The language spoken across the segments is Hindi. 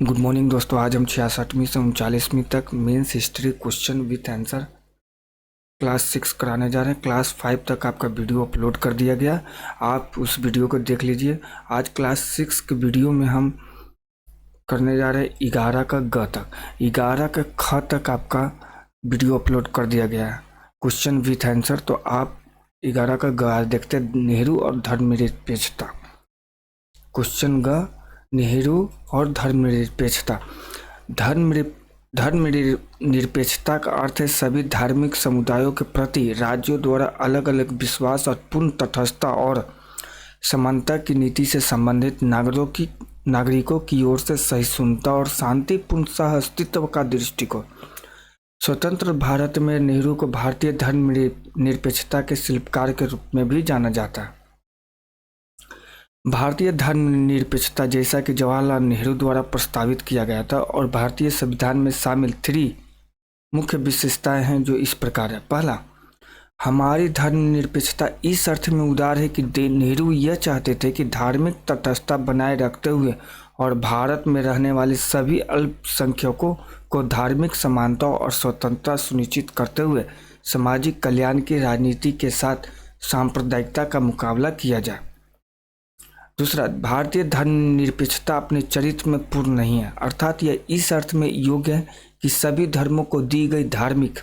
गुड मॉर्निंग दोस्तों। आज हम 66वीं से 39वीं तक mains history question with answer class 6 कराने जा रहे हैं। क्लास 5 तक आपका वीडियो अपलोड कर दिया गया, आप उस वीडियो को देख लीजिए। आज क्लास 6 के वीडियो में हम करने जा रहे हैं 11 का ग तक, 11 का ख तक आपका वीडियो अपलोड कर दिया गया है क्वेश्चन विथ आंसर। तो आप 11 का ग आज देखते हैं, नेहरू और धर्मनिरपेक्षता। क्वेश्चन ग, नेहरू और धर्मनिरपेक्षता। धर्मनिरपेक्षता का अर्थ है सभी धार्मिक समुदायों के प्रति राज्यों द्वारा अलग अलग विश्वास और पूर्ण तटस्थता और समानता की नीति से संबंधित नागरिकों की ओर से सहिष्णुता और शांतिपूर्ण सह अस्तित्व का दृष्टिकोण। स्वतंत्र भारत में नेहरू को भारतीय धर्मनिरपेक्षता के शिल्पकार के रूप में भी जाना जाता है। भारतीय धर्मनिरपेक्षता, जैसा कि जवाहरलाल नेहरू द्वारा प्रस्तावित किया गया था और भारतीय संविधान में शामिल 3 मुख्य विशेषताएं हैं जो इस प्रकार है। पहला, हमारी धर्मनिरपेक्षता इस अर्थ में उदार है कि नेहरू यह चाहते थे कि धार्मिक तटस्थता बनाए रखते हुए और भारत में रहने वाले सभी अल्पसंख्यकों को धार्मिक समानता और स्वतंत्रता सुनिश्चित करते हुए सामाजिक कल्याण की राजनीति के साथ सांप्रदायिकता का मुकाबला किया जाए। दूसरा, भारतीय धर्मनिरपेक्षता अपने चरित्र में पूर्ण नहीं है, अर्थात यह इस अर्थ में योग्य है कि सभी धर्मों को दी गई धार्मिक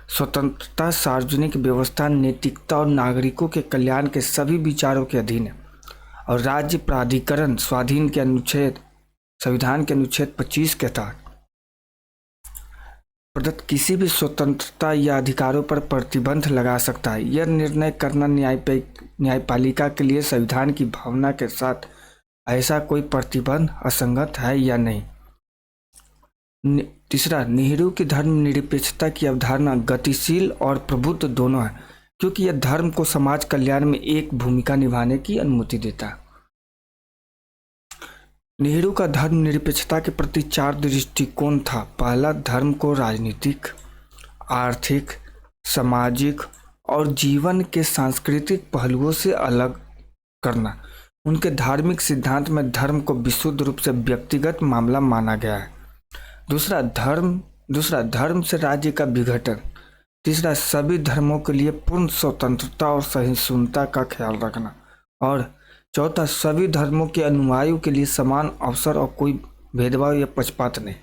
स्वतंत्रता, सार्वजनिक व्यवस्था, नैतिकता और नागरिकों के कल्याण के सभी विचारों के अधीन है और राज्य प्राधिकरण स्वाधीन के संविधान के अनुच्छेद 25 के तहत प्रदत्त किसी भी स्वतंत्रता या अधिकारों पर प्रतिबंध लगा सकता है। यह निर्णय करना न्यायपालिका के लिए संविधान की भावना के साथ ऐसा कोई प्रतिबंध असंगत है या नहीं। तीसरा, नेहरू की धर्मनिरपेक्षता की अवधारणा गतिशील और प्रबुद्ध दोनों है, क्योंकि यह धर्म को समाज कल्याण में एक भूमिका निभाने की अनुमति देता है। नेहरू का धर्मनिरपेक्षता के प्रति 4 दृष्टिकोण था। पहला, धर्म को राजनीतिक, आर्थिक, सामाजिक और जीवन के सांस्कृतिक पहलुओं से अलग करना। उनके धार्मिक सिद्धांत में धर्म को विशुद्ध रूप से व्यक्तिगत मामला माना गया है। दूसरा, धर्म से राज्य का विघटन। तीसरा, सभी धर्मों के लिए पूर्ण स्वतंत्रता और सहिष्णुता का ख्याल रखना। और चौथा, सभी धर्मों के अनुयायियों के लिए समान अवसर और कोई भेदभाव या पक्षपात नहीं।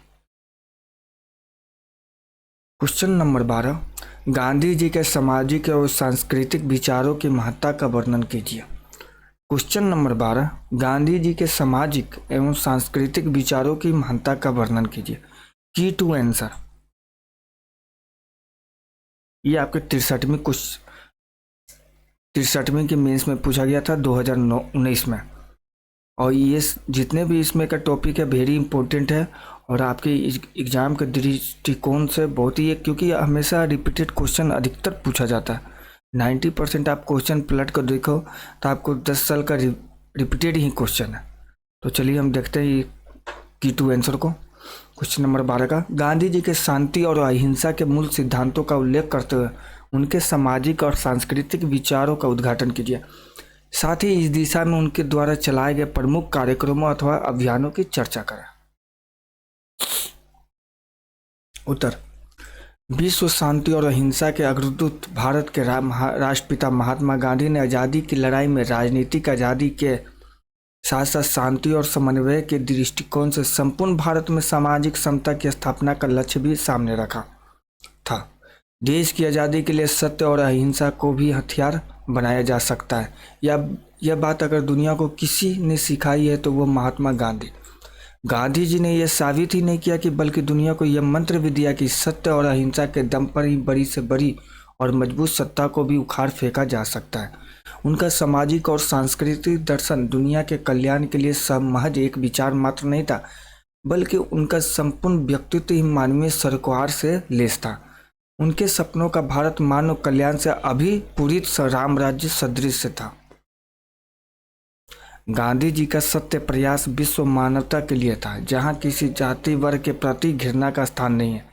क्वेश्चन नंबर 12, गांधी जी के सामाजिक और सांस्कृतिक विचारों की महत्ता का वर्णन कीजिए। क्वेश्चन नंबर 12, गांधी जी के सामाजिक एवं सांस्कृतिक विचारों की महत्ता का वर्णन कीजिए। की टू आंसर, ये आपके 63वीं के मेंस में पूछा गया था 2019 में। और ये जितने भी इसमें का टॉपिक है वेरी इंपॉर्टेंट है और आपके एग्जाम के दृष्टिकोण से बहुत ही, क्योंकि हमेशा रिपीटेड क्वेश्चन अधिकतर पूछा जाता है। 90% आप क्वेश्चन पलट कर देखो तो आपको 10 साल का रिपीटेड ही क्वेश्चन है। तो चलिए हम देखते हैं की टू आंसर को। क्वेश्चन नंबर 12 का, गांधी जी के शांति और अहिंसा के मूल सिद्धांतों का उल्लेख करते हुए उनके सामाजिक और सांस्कृतिक विचारों का उद्घाटन कीजिए। साथ ही इस दिशा में उनके द्वारा चलाए गए प्रमुख कार्यक्रमों अथवा अभियानों की चर्चा करें। उत्तर, विश्व शांति और अहिंसा के अग्रदूत भारत के राष्ट्रपिता महात्मा गांधी ने आज़ादी की लड़ाई में राजनीतिक आज़ादी के साथ साथ शांति और समन्वय के दृष्टिकोण से संपूर्ण भारत में सामाजिक समता की स्थापना का लक्ष्य भी सामने रखा था। देश की आज़ादी के लिए सत्य और अहिंसा को भी हथियार बनाया जा सकता है। यह बात अगर दुनिया को किसी ने सिखाई है तो वो महात्मा गांधी जी ने यह साबित ही नहीं किया कि बल्कि दुनिया को यह मंत्र भी दिया कि सत्य और अहिंसा के दम पर ही बड़ी से बड़ी और मजबूत सत्ता को भी उखाड़ फेंका जा सकता है। उनका सामाजिक और सांस्कृतिक दर्शन दुनिया के कल्याण के लिए महज एक विचार मात्र नहीं था, बल्कि उनका संपूर्ण व्यक्तित्व ही मानवीय सरोकार से लैस था। उनके सपनों का भारत मानव कल्याण से अभिपूरित रामराज्य सदृश था। गांधी जी का सत्य प्रयास विश्व मानवता के लिए था, जहां किसी जाति वर्ग के प्रति घृणा का स्थान नहीं है।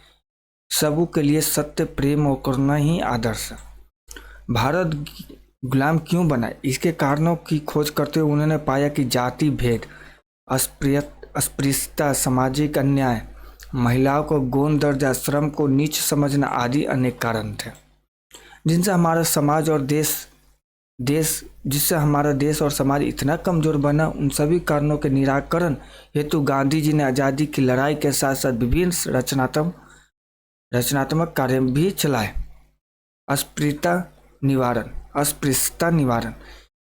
सबों के लिए सत्य, प्रेम और करुणा ही आदर्श है। भारत गुलाम क्यों बना, इसके कारणों की खोज करते हुए उन्होंने पाया कि जाति भेद, अस्पृश्यता, अस्पृश्यता, सामाजिक अन्याय, महिलाओं को गौण दर्जा, श्रम को नीच समझना आदि अनेक कारण थे जिनसे हमारा समाज और जिससे हमारा देश और समाज इतना कमजोर बना। उन सभी कारणों के निराकरण हेतु गांधी जी ने आज़ादी की लड़ाई के साथ साथ विभिन्न रचनात्मक कार्य भी चलाए। अस्पृश्यता निवारण।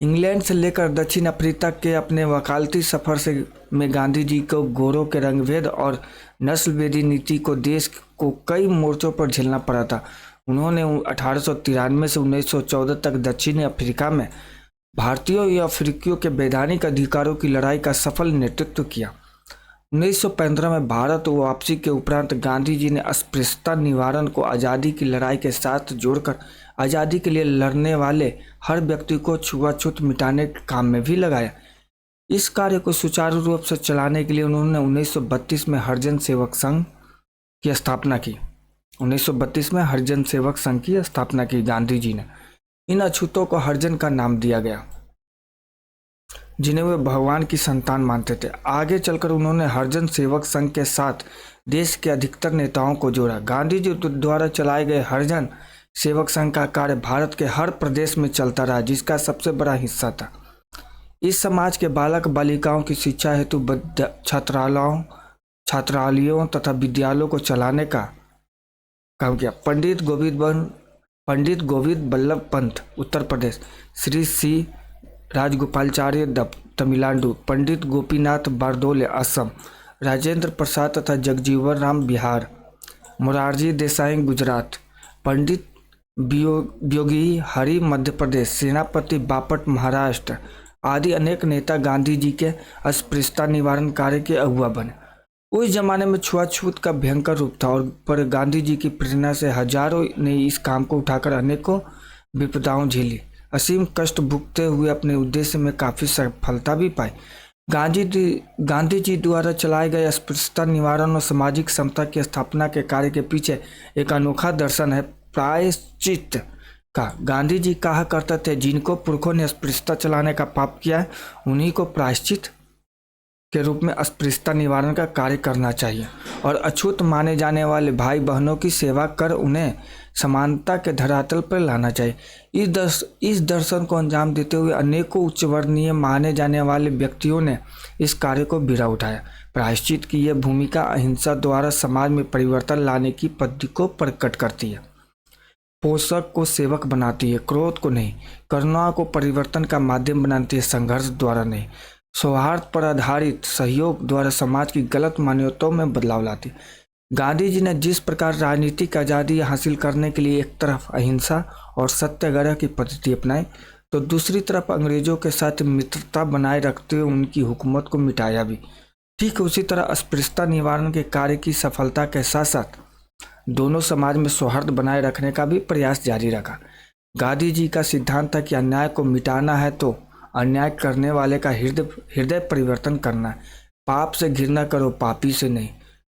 इंग्लैंड से लेकर दक्षिण अफ्रीका के अपने वकालती सफर में गांधी जी को गोरों के रंगभेद और नस्लभेदी नीति को देश को कई मोर्चों पर झेलना पड़ा था। उन्होंने 1893 से 1914 तक दक्षिणी अफ्रीका में भारतीयों या अफ्रीकियों के वैधानिक अधिकारों की लड़ाई का सफल नेतृत्व किया। 1915 में भारत वापसी के उपरांत गांधी जी ने अस्पृश्यता निवारण को आज़ादी की लड़ाई के साथ जोड़कर आज़ादी के लिए लड़ने वाले हर व्यक्ति को छुआछूत मिटाने के काम में भी लगाया। इस कार्य को सुचारू रूप से चलाने के लिए उन्होंने 1932 में हरिजन सेवक संघ की स्थापना की। 1932 में हरिजन सेवक संघ की स्थापना की गांधी जी ने। इन अछूतों को हरिजन का नाम दिया गया जिन्हें वे भगवान की संतान मानते थे। आगे चलकर उन्होंने हरिजन सेवक संघ के साथ देश के अधिकतर नेताओं को जोड़ा। गांधी जी द्वारा चलाए गए हरिजन सेवक संघ का कार्य भारत के हर प्रदेश में चलता रहा, जिसका सबसे बड़ा हिस्सा था। इस समाज के बालक बालिकाओं की शिक्षा हेतु छात्रालयों तथा विद्यालयों को चलाने का काम किया। पंडित गोविंद बल्लभ पंत उत्तर प्रदेश, श्री सी राजगोपालाचार्य तमिलनाडु, पंडित गोपीनाथ बारदोले असम, राजेंद्र प्रसाद तथा जगजीवन राम बिहार, मोरारजी देसाई गुजरात, पंडित ब्योगी हरि मध्य प्रदेश, सेनापति बापट महाराष्ट्र आदि अनेक नेता गांधी जी के अस्पृश्यता निवारण कार्य के अगुवा बने। उस जमाने में छुआछूत का भयंकर रूप था और पर गांधी जी की प्रेरणा से हजारों ने इस काम को उठाकर अनेकों विपदाओं झेली, असीम कष्ट भुगते हुए अपने उद्देश्य में काफी सफलता भी पाई। गांधी जी द्वारा चलाए गए अस्पृश्यता निवारण और सामाजिक समता की स्थापना के कार्य के पीछे एक अनोखा दर्शन है प्रायश्चित का। गांधी जी कहा करते थे, जिनको पुरखों ने अस्पृश्यता चलाने का पाप किया है उन्हीं को प्रायश्चित के रूप में अस्पृश्यता निवारण का कार्य करना चाहिए और अछूत माने जाने वाले भाई बहनों की सेवा कर उन्हें समानता के धरातल पर लाना चाहिए। इस दर्शन को अंजाम देते हुए अनेकों उच्च वर्णीय माने जाने वाले व्यक्तियों ने इस कार्य को बीड़ा उठाया। प्रायश्चित की यह भूमिका अहिंसा द्वारा समाज में परिवर्तन लाने की पद्धति को प्रकट करती है, पोषक को सेवक बनाती है, क्रोध को नहीं, करुणा को परिवर्तन का माध्यम बनाती है, संघर्ष द्वारा नहीं, सौहार्द पर आधारित सहयोग द्वारा समाज की गलत मान्यताओं में बदलाव लाती है। गांधी जी ने जिस प्रकार राजनीतिक आज़ादी हासिल करने के लिए एक तरफ अहिंसा और सत्याग्रह की पद्धति अपनाई तो दूसरी तरफ अंग्रेजों के साथ मित्रता बनाए रखते हुए उनकी हुकूमत को मिटाया भी। ठीक उसी तरह अस्पृश्यता निवारण के कार्य की सफलता के साथ साथ दोनों समाज में सौहार्द बनाए रखने का भी प्रयास जारी रखा। गांधी जी का सिद्धांत था कि अन्याय को मिटाना है तो अन्याय करने वाले का हृदय परिवर्तन करना है। पाप से घृणा करो, पापी से नहीं।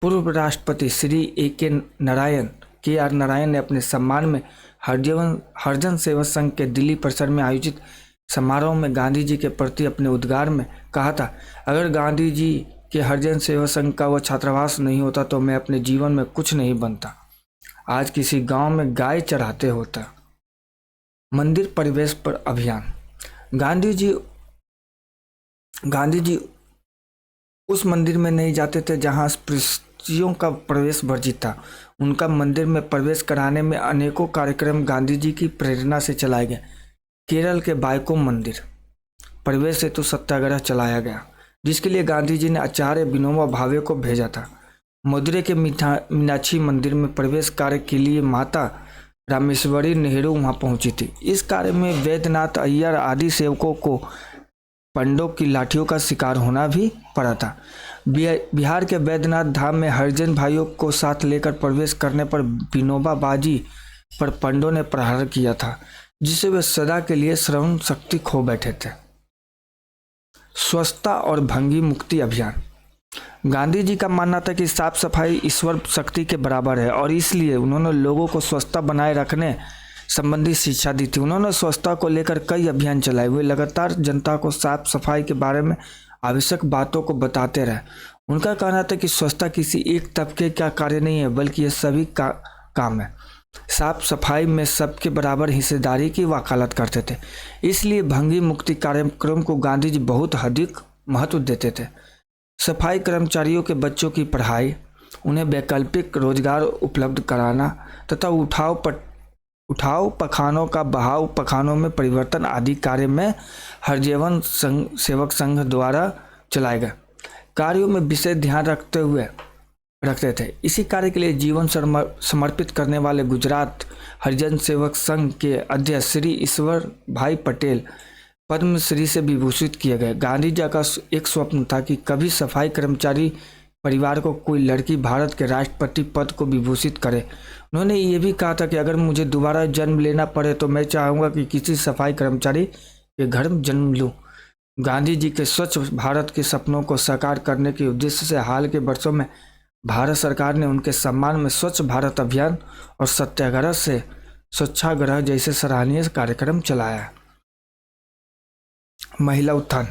पूर्व राष्ट्रपति श्री के आर नारायण ने अपने सम्मान में हरिजन सेवा संघ के दिल्ली परिसर में आयोजित समारोह में गांधी जी के प्रति अपने उद्गार में कहा था, अगर गांधी जी के हरिजन सेवा संघ का वो छात्रावास नहीं होता तो मैं अपने जीवन में कुछ नहीं बनता, आज किसी गांव में गाय चराते होता। मंदिर परिवेश पर अभियान। गांधी जी उस मंदिर में नहीं जाते थे जहां अस्पृश्यों का प्रवेश वर्जित था। उनका मंदिर में प्रवेश कराने में अनेकों कार्यक्रम गांधी जी की प्रेरणा से चलाए गए। केरल के बायकोम मंदिर प्रवेश हेतु सत्याग्रह चलाया गया, जिसके लिए गांधी जी ने आचार्य विनोबा भावे को भेजा था। मदुरै के मीनाक्षी मंदिर में प्रवेश कार्य के लिए माता रामेश्वरी नेहरू वहां पहुंची थी। इस कार्य में वैद्यनाथ अय्यर आदि सेवकों को पंडों की लाठियों का शिकार होना भी पड़ा था। बिहार के वैद्यनाथ धाम में हरिजन भाइयों को साथ लेकर प्रवेश करने पर विनोबा बाजी पर पंडों ने प्रहार किया था, जिससे वे सदा के लिए श्रवण शक्ति खो बैठे थे। स्वच्छता और भंगी मुक्ति अभियान। गांधी जी का मानना था कि साफ सफाई ईश्वर शक्ति के बराबर है और इसलिए उन्होंने लोगों को स्वच्छता बनाए रखने संबंधी शिक्षा दी थी। उन्होंने स्वच्छता को लेकर कई अभियान चलाए। वे लगातार जनता को साफ सफाई के बारे में आवश्यक बातों को बताते रहे। उनका कहना था कि स्वच्छता किसी एक तबके का कार्य नहीं है, बल्कि यह सभी का काम है। साफ सफाई में सबके बराबर हिस्सेदारी की वकालत करते थे। इसलिए भंगी मुक्ति कार्यक्रम को गांधी जी बहुत अधिक महत्व देते थे। सफाई कर्मचारियों के बच्चों की पढ़ाई, उन्हें वैकल्पिक रोजगार उपलब्ध कराना तथा उठाव पखानों का बहाव पखानों में परिवर्तन आदि कार्य में हरजीवन सेवक संघ द्वारा चलाए गए कार्यों में विशेष ध्यान रखते थे। इसी कार्य के लिए जीवन समर्पित करने वाले गुजरात हरिजन सेवक संघ के अध्यक्ष श्री ईश्वर भाई पटेल पद्मश्री से विभूषित किए गए। गांधी जी का एक स्वप्न था कि कभी सफाई कर्मचारी परिवार को कोई लड़की भारत के राष्ट्रपति पद को विभूषित करे। उन्होंने ये भी कहा था कि अगर मुझे दोबारा जन्म लेना पड़े तो मैं चाहूँगा कि किसी सफाई कर्मचारी के घर में जन्म लूँ। गांधी जी के स्वच्छ भारत के सपनों को साकार करने के उद्देश्य से हाल के वर्षों में भारत सरकार ने उनके सम्मान में स्वच्छ भारत अभियान और सत्याग्रह से स्वच्छाग्रह जैसे सराहनीय कार्यक्रम चलाया है। महिला उत्थान।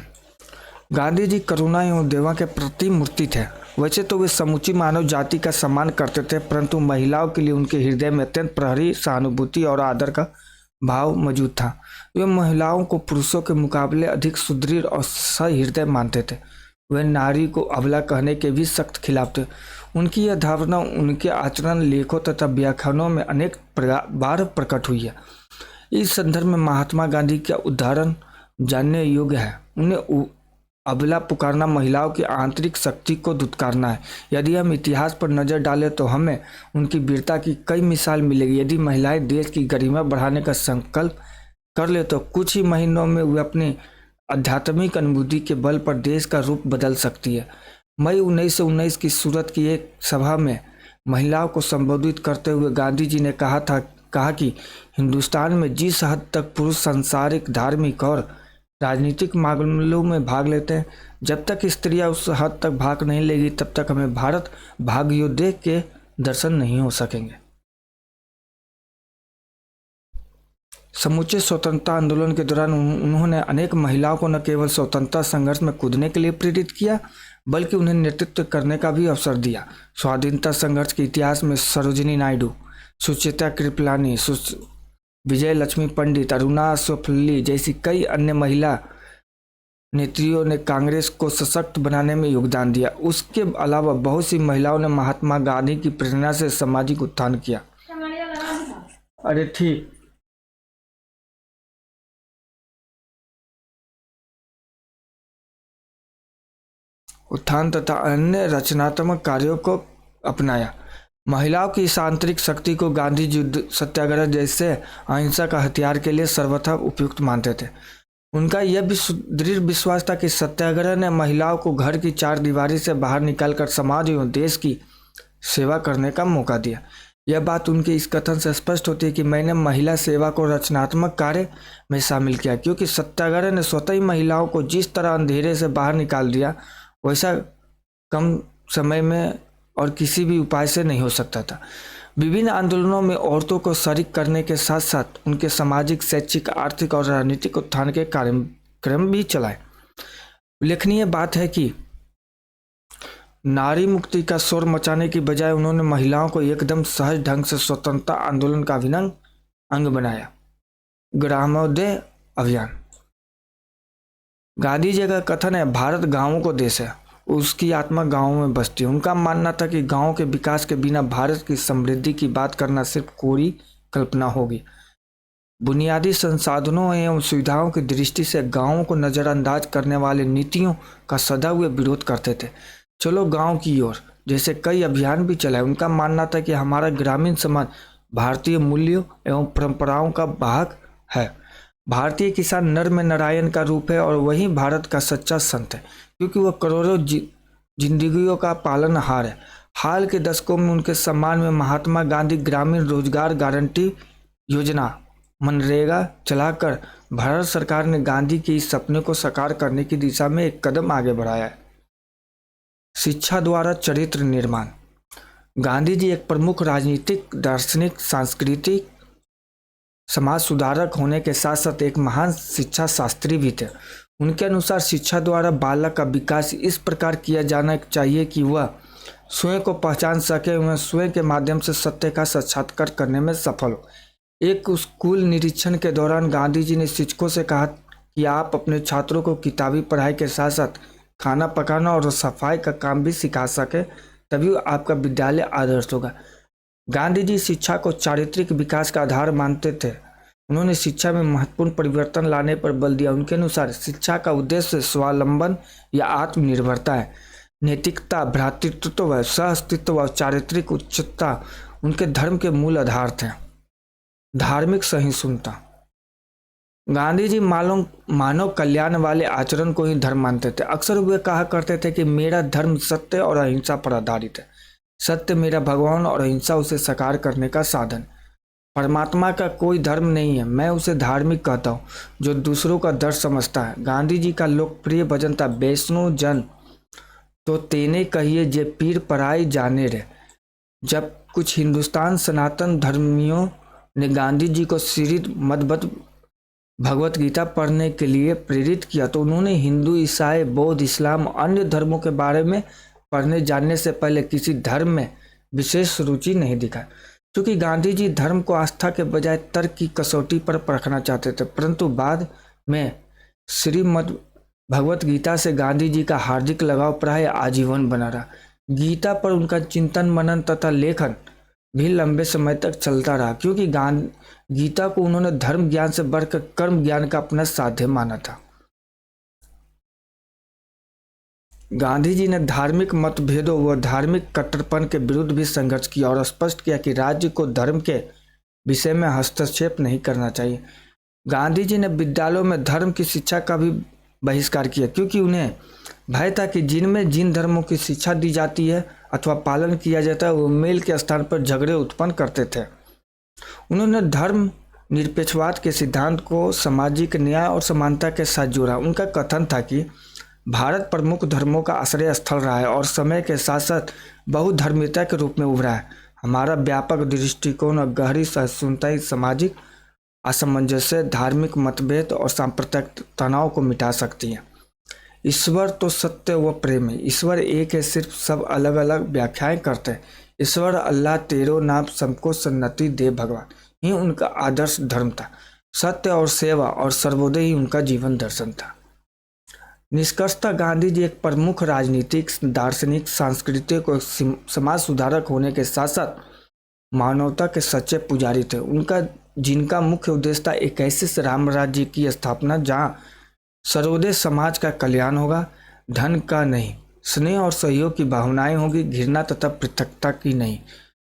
गांधी जी करुणा एवं देवा के प्रतिमूर्ति थे। वैसे तो वे समूची मानव जाति का सम्मान करते थे, परंतु महिलाओं के लिए उनके हृदय में अत्यंत प्रहरी सहानुभूति और आदर का भाव मौजूद था। वे महिलाओं को पुरुषों के मुकाबले अधिक सुदृढ़ और सहृदय मानते थे। वे नारी को अबला कहने के भी सख्त खिलाफ थे। उनकी यह धारणा उनके आचरण, लेखों तथा व्याख्यानों में अनेक बार प्रकट हुई है। इस संदर्भ में महात्मा गांधी का उदाहरण जानने योग्य है। उन्हें अबला पुकारना महिलाओं की आंतरिक शक्ति को दुत्कारना है। यदि हम इतिहास पर नज़र डालें तो हमें उनकी वीरता की कई मिसाल मिलेगी। यदि महिलाएं देश की गरिमा बढ़ाने का संकल्प कर ले तो कुछ ही महीनों में वे अपनी आध्यात्मिक अनुभूति के बल पर देश का रूप बदल सकती है। मई 1919 की सूरत की एक सभा में महिलाओं को संबोधित करते हुए गांधी जी ने कहा कि हिंदुस्तान में जिस हद तक पुरुष सांसारिक, धार्मिक और राजनीतिक मामलों में भाग लेते हैं, जब तक स्त्रियां उस हद तक भाग नहीं लेगी तब तक हमें भारत भाग्योदय के दर्शन नहीं हो सकेंगे। समूचे स्वतंत्रता आंदोलन के दौरान उन्होंने अनेक महिलाओं को न केवल स्वतंत्रता संघर्ष में कूदने के लिए प्रेरित किया, बल्कि उन्हें नेतृत्व करने का भी अवसर दिया। स्वाधीनता संघर्ष के इतिहास में सरोजिनी नायडू, सुचेता कृपलानी, विजय लक्ष्मी पंडित, अरुणा स्वफुल्ली जैसी कई अन्य महिला नेत्रियों ने कांग्रेस को सशक्त बनाने में योगदान दिया। उसके अलावा बहुत सी महिलाओं ने महात्मा गांधी की प्रेरणा से सामाजिक उत्थान किया। अरे ठीक, उत्थान तथा अन्य रचनात्मक कार्यों को अपनाया। महिलाओं की इस आंतरिक शक्ति को गांधी जी सत्याग्रह जैसे अहिंसा का हथियार के लिए सर्वथा उपयुक्त मानते थे। उनका यह भी दृढ़ विश्वास था कि सत्याग्रह ने महिलाओं को घर की चार दीवारी से बाहर निकलकर समाज एवं देश की सेवा करने का मौका दिया। यह बात उनके इस कथन से स्पष्ट होती है कि मैंने महिला सेवा को रचनात्मक कार्य में शामिल किया, क्योंकि सत्याग्रह ने स्वतः ही महिलाओं को जिस तरह अंधेरे से बाहर निकाल दिया वैसा कम समय में और किसी भी उपाय से नहीं हो सकता था। विभिन्न आंदोलनों में औरतों को शरीक करने के साथ साथ उनके सामाजिक, शैक्षिक, आर्थिक और राजनीतिक उत्थान के कार्यक्रम भी चलाए। उल्लेखनीय बात है कि नारी मुक्ति का शोर मचाने की बजाय उन्होंने महिलाओं को एकदम सहज ढंग से स्वतंत्रता आंदोलन का अभिन्न अंग बनाया। ग्रामोदय अभियान। गांधी जी का कथन है, भारत गांवों को देश है, उसकी आत्मा गांवों में बसती है। उनका मानना था कि गांवों के विकास के बिना भारत की समृद्धि की बात करना सिर्फ कोरी कल्पना होगी। बुनियादी संसाधनों एवं सुविधाओं की दृष्टि से गांवों को नज़रअंदाज करने वाले नीतियों का सदा हुए विरोध करते थे। चलो गांव की ओर जैसे कई अभियान भी चलाए। उनका मानना था कि हमारा ग्रामीण समाज भारतीय मूल्यों एवं परंपराओं का वाहक है। भारतीय किसान नर में नारायण का रूप है और वही भारत का सच्चा संत है, क्योंकि वह करोड़ों जिंदगियों का पालनहार है। हाल के दशकों में उनके सम्मान में महात्मा गांधी ग्रामीण रोजगार गारंटी योजना मनरेगा चलाकर भारत सरकार ने गांधी के इस सपने को साकार करने की दिशा में एक कदम आगे बढ़ाया है। शिक्षा द्वारा चरित्र निर्माण। गांधी जी एक प्रमुख राजनीतिक, दार्शनिक, सांस्कृतिक, समाज सुधारक होने के साथ साथ एक महान शिक्षा शास्त्री भी थे। उनके अनुसार शिक्षा द्वारा बालक का विकास इस प्रकार किया जाना चाहिए कि वह स्वयं को पहचान सके, वह स्वयं के माध्यम से सत्य का साक्षात्कार करने में सफल हो। एक स्कूल निरीक्षण के दौरान गांधी जी ने शिक्षकों से कहा कि आप अपने छात्रों को किताबी पढ़ाई के साथ साथ खाना पकाना और सफाई का काम भी सिखा सके, तभी आपका विद्यालय आदर्श होगा। गांधी जी शिक्षा को चारित्रिक विकास का आधार मानते थे। उन्होंने शिक्षा में महत्वपूर्ण परिवर्तन लाने पर बल दिया। उनके अनुसार शिक्षा का उद्देश्य स्वावलंबन या आत्मनिर्भरता है। नैतिकता, भ्रातृत्व व सह-अस्तित्व और चारित्रिक उच्चता उनके धर्म के मूल आधार थे। धार्मिक सहिष्णुता, गांधी जी मानव कल्याण वाले आचरण को ही धर्म मानते थे। अक्सर वे कहा करते थे कि मेरा धर्म सत्य और अहिंसा पर आधारित है। सत्य मेरा भगवान और अहिंसा उसे साकार करने का साधन। परमात्मा का कोई धर्म नहीं है, मैं उसे धार्मिक कहता हूँ जो दूसरों का दर्द समझता है। गांधी जी का लोकप्रिय भजन था, वैष्णो जन तो तेने कहिए जे पीर पराई जाने रे। जब कुछ हिंदुस्तान सनातन धर्मियों ने गांधी जी को श्रीमद् मद्भगवत भगवत गीता पढ़ने के लिए प्रेरित किया तो उन्होंने हिंदू, ईसाई, बौद्ध, इस्लाम अन्य धर्मों के बारे में पढ़ने जानने से पहले किसी धर्म में विशेष रुचि नहीं दिखाई, क्योंकि गांधी जी धर्म को आस्था के बजाय तर्क की कसौटी पर परखना चाहते थे। परंतु बाद में श्रीमद् भगवत गीता से गांधी जी का हार्दिक लगाव प्राय आजीवन बना रहा। गीता पर उनका चिंतन, मनन तथा लेखन भी लंबे समय तक चलता रहा, क्योंकि गीता को उन्होंने धर्म ज्ञान से बढ़कर कर्म ज्ञान का अपना साध्य माना था। गांधी जी ने धार्मिक मतभेदों व धार्मिक कट्टरपन के विरुद्ध भी संघर्ष किया और स्पष्ट किया कि राज्य को धर्म के विषय में हस्तक्षेप नहीं करना चाहिए। गांधी जी ने विद्यालयों में धर्म की शिक्षा का भी बहिष्कार किया, क्योंकि उन्हें भय था कि जिन धर्मों की शिक्षा दी जाती है अथवा पालन किया जाता है वो मेल के स्थान पर झगड़े उत्पन्न करते थे। उन्होंने धर्म निरपेक्षवाद के सिद्धांत को सामाजिक न्याय और समानता के साथ जोड़ा। उनका कथन था कि भारत प्रमुख धर्मों का आश्रय स्थल रहा है और समय के साथ साथ बहुधर्मीयता के रूप में उभरा है। हमारा व्यापक दृष्टिकोण और गहरी सहिष्णुता सामाजिक असमंजस्य, धार्मिक मतभेद और सांप्रदायिक तनाव को मिटा सकती है। ईश्वर तो सत्य व प्रेम है। ईश्वर एक है, सिर्फ सब अलग अलग व्याख्याएं करते हैं। ईश्वर अल्लाह तेरो नाम सबको सन्नति दे भगवान ही उनका आदर्श धर्म था। सत्य और सेवा और सर्वोदय ही उनका जीवन दर्शन था। निष्कर्षतः गांधी जी एक प्रमुख राजनीतिक, दार्शनिक, सांस्कृतिक और समाज सुधारक होने के साथ साथ मानवता के सच्चे पुजारी थे। जिनका मुख्य उद्देश्य था एक ऐसे राम राज्य की स्थापना जहां सर्वोदय समाज का कल्याण होगा, धन का नहीं, स्नेह और सहयोग की भावनाएं होगी, घृणा तथा पृथकता की नहीं।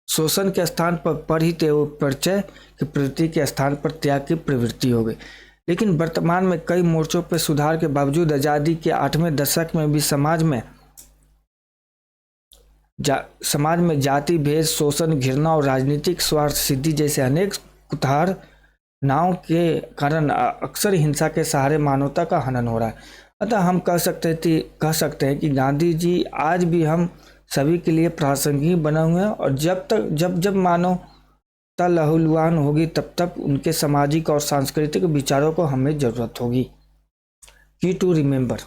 शोषण के स्थान पर ही परिचय की प्रवृत्ति के स्थान पर त्याग की प्रवृत्ति हो गई। लेकिन वर्तमान में कई मोर्चों पर सुधार के बावजूद आज़ादी के 8वें दशक में भी समाज में जाति भेद, शोषण, घृणा और राजनीतिक स्वार्थ सिद्धि जैसे अनेक कुतारनाओं के कारण अक्सर हिंसा के सहारे मानवता का हनन हो रहा है। अतः हम कह सकते हैं कि गांधी जी आज भी हम सभी के लिए प्रासंगिक बने हुए हैं और जब मानवता लहूलुहान होगी तब उनके सामाजिक और सांस्कृतिक विचारों को हमें जरूरत होगी। की टू रिमेंबर,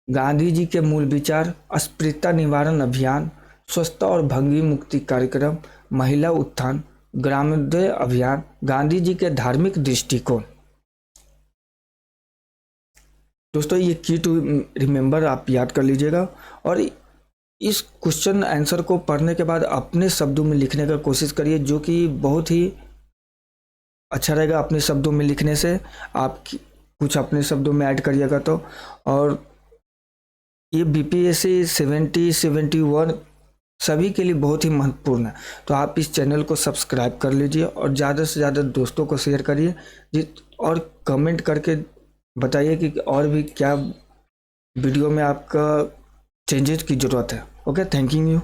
गांधी जी के मूल विचार, अस्पृश्यता निवारण अभियान, स्वच्छता और भंगी मुक्ति कार्यक्रम, महिला उत्थान, ग्रामोदय अभियान, गांधी जी के धार्मिक दृष्टिकोण। दोस्तों ये की टू रिमेंबर आप याद कर लीजिएगा और इस क्वेश्चन आंसर को पढ़ने के बाद अपने शब्दों में लिखने का कोशिश करिए, जो कि बहुत ही अच्छा रहेगा। अपने शब्दों में लिखने से आप कुछ अपने शब्दों में ऐड करिएगा तो। और ये बीपीएससी 70-71 सभी के लिए बहुत ही महत्वपूर्ण है, तो आप इस चैनल को सब्सक्राइब कर लीजिए और ज़्यादा से ज़्यादा दोस्तों को शेयर करिए और कमेंट करके बताइए कि और भी क्या वीडियो में आपका चेंजेस की ज़रूरत है। Okay, thank you.